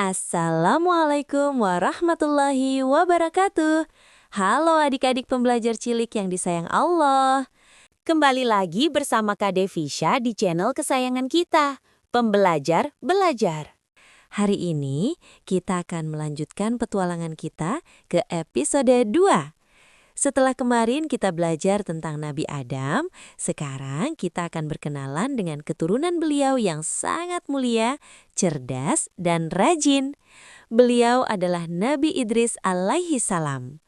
Assalamualaikum warahmatullahi wabarakatuh. Halo adik-adik pembelajar cilik yang disayang Allah. Kembali lagi bersama Kak Devisha di channel kesayangan kita, Pembelajar Belajar. Hari ini kita akan melanjutkan petualangan kita ke episode 2. Setelah kemarin kita belajar tentang Nabi Adam, sekarang kita akan berkenalan dengan keturunan beliau yang sangat mulia, cerdas, dan rajin. Beliau adalah Nabi Idris alaihi salam.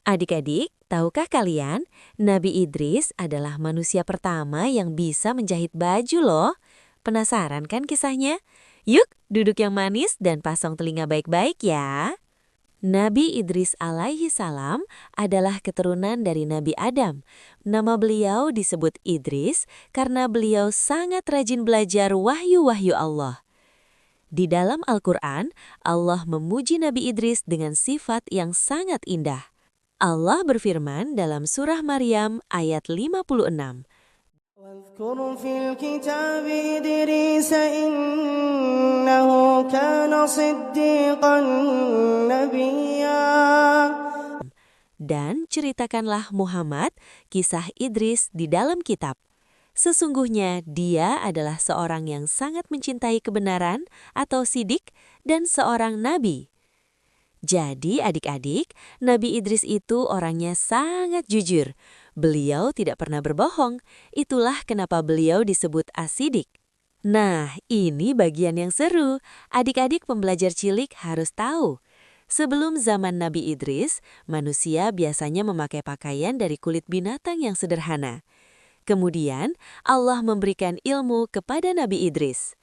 Adik-adik, tahukah kalian, Nabi Idris adalah manusia pertama yang bisa menjahit baju loh. Penasaran kan kisahnya? Yuk, duduk yang manis dan pasang telinga baik-baik ya. Nabi Idris alaihi salam adalah keturunan dari Nabi Adam. Nama beliau disebut Idris karena beliau sangat rajin belajar wahyu-wahyu Allah. Di dalam Al-Quran, Allah memuji Nabi Idris dengan sifat yang sangat indah. Allah berfirman dalam surah Maryam ayat 56. واذكر في الكتاب إدريس إنه كان صديقا نبيا. Dan ceritakanlah Muhammad kisah Idris di dalam kitab. Sesungguhnya dia adalah seorang yang sangat mencintai kebenaran atau sidik dan seorang nabi. Jadi adik-adik, Nabi Idris itu orangnya sangat jujur. Beliau tidak pernah berbohong. Itulah kenapa beliau disebut asidik. Nah, ini bagian yang seru. Adik-adik pembelajar cilik harus tahu. Sebelum zaman Nabi Idris, manusia biasanya memakai pakaian dari kulit binatang yang sederhana. Kemudian, Allah memberikan ilmu kepada Nabi Idris.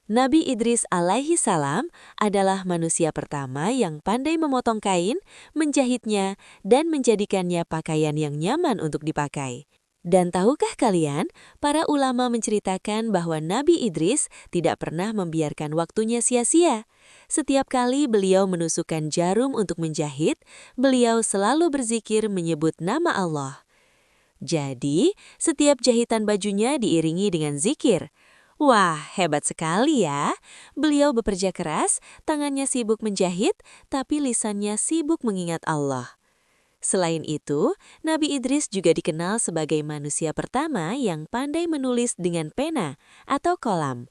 Nabi Idris alaihi salam adalah manusia pertama yang pandai memotong kain, menjahitnya, dan menjadikannya pakaian yang nyaman untuk dipakai. Dan tahukah kalian, para ulama menceritakan bahwa Nabi Idris tidak pernah membiarkan waktunya sia-sia. Setiap kali beliau menusukkan jarum untuk menjahit, beliau selalu berzikir menyebut nama Allah. Jadi, setiap jahitan bajunya diiringi dengan zikir. Wah, hebat sekali ya. Beliau bekerja keras, tangannya sibuk menjahit, tapi lisannya sibuk mengingat Allah. Selain itu, Nabi Idris juga dikenal sebagai manusia pertama yang pandai menulis dengan pena atau kolam.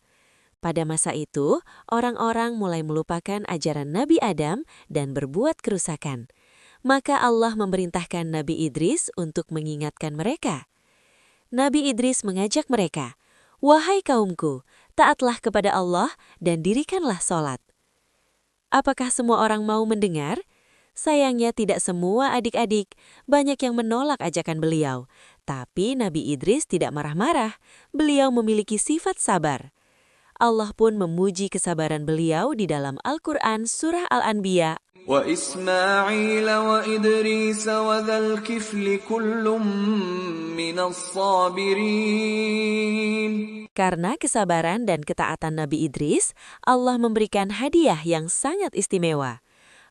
Pada masa itu, orang-orang mulai melupakan ajaran Nabi Adam dan berbuat kerusakan. Maka Allah memerintahkan Nabi Idris untuk mengingatkan mereka. Nabi Idris mengajak mereka, "Wahai kaumku, taatlah kepada Allah dan dirikanlah sholat." Apakah semua orang mau mendengar? Sayangnya tidak semua adik-adik, banyak yang menolak ajakan beliau. Tapi Nabi Idris tidak marah-marah, beliau memiliki sifat sabar. Allah pun memuji kesabaran beliau di dalam Al-Quran Surah Al-Anbiya. وإسماعيل وإدريس وذا الكفل كل من الصابرين. Karena kesabaran dan ketaatan Nabi Idris, Allah memberikan hadiah yang sangat istimewa.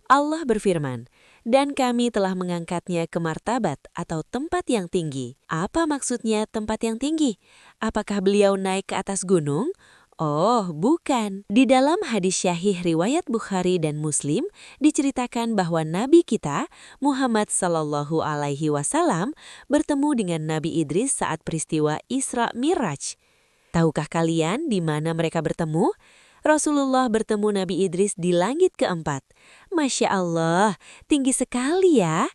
Allah berfirman, "Dan kami telah mengangkatnya ke martabat atau tempat yang tinggi." Apa maksudnya tempat yang tinggi? Apakah beliau naik ke atas gunung? Oh, bukan. Di dalam hadis syahih riwayat Bukhari dan Muslim diceritakan bahwa Nabi kita, Muhammad Sallallahu Alaihi Wasallam, bertemu dengan Nabi Idris saat peristiwa Isra Miraj. Tahukah kalian di mana mereka bertemu? Rasulullah bertemu Nabi Idris di langit keempat. Masya Allah, tinggi sekali ya.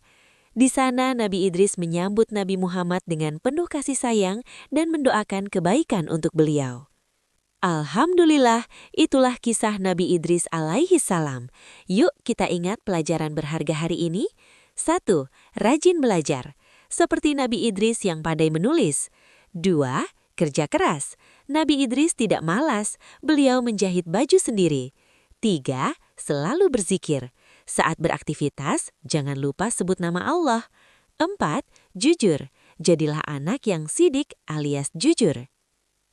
Di sana Nabi Idris menyambut Nabi Muhammad dengan penuh kasih sayang dan mendoakan kebaikan untuk beliau. Alhamdulillah, itulah kisah Nabi Idris alaihi salam. Yuk kita ingat pelajaran berharga hari ini. 1. Rajin belajar, seperti Nabi Idris yang pandai menulis. 2. Kerja keras. Nabi Idris tidak malas, beliau menjahit baju sendiri. 3. Selalu berzikir. Saat beraktivitas, jangan lupa sebut nama Allah. 4. Jujur. Jadilah anak yang sidik alias jujur.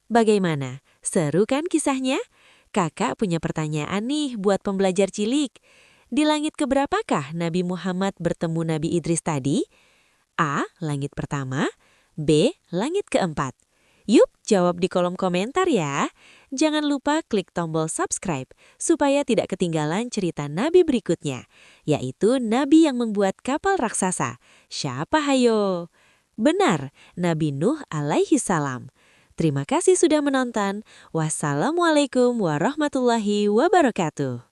Bagaimana? Seru kan kisahnya? Kakak punya pertanyaan nih buat pembelajar cilik. Di langit keberapakah Nabi Muhammad bertemu Nabi Idris tadi? A. Langit pertama. B. Langit keempat. Yuk jawab di kolom komentar ya. Jangan lupa klik tombol subscribe supaya tidak ketinggalan cerita nabi berikutnya, yaitu nabi yang membuat kapal raksasa. Siapa hayo? Benar, Nabi Nuh alaihi salam. Terima kasih sudah menonton. Wassalamualaikum warahmatullahi wabarakatuh.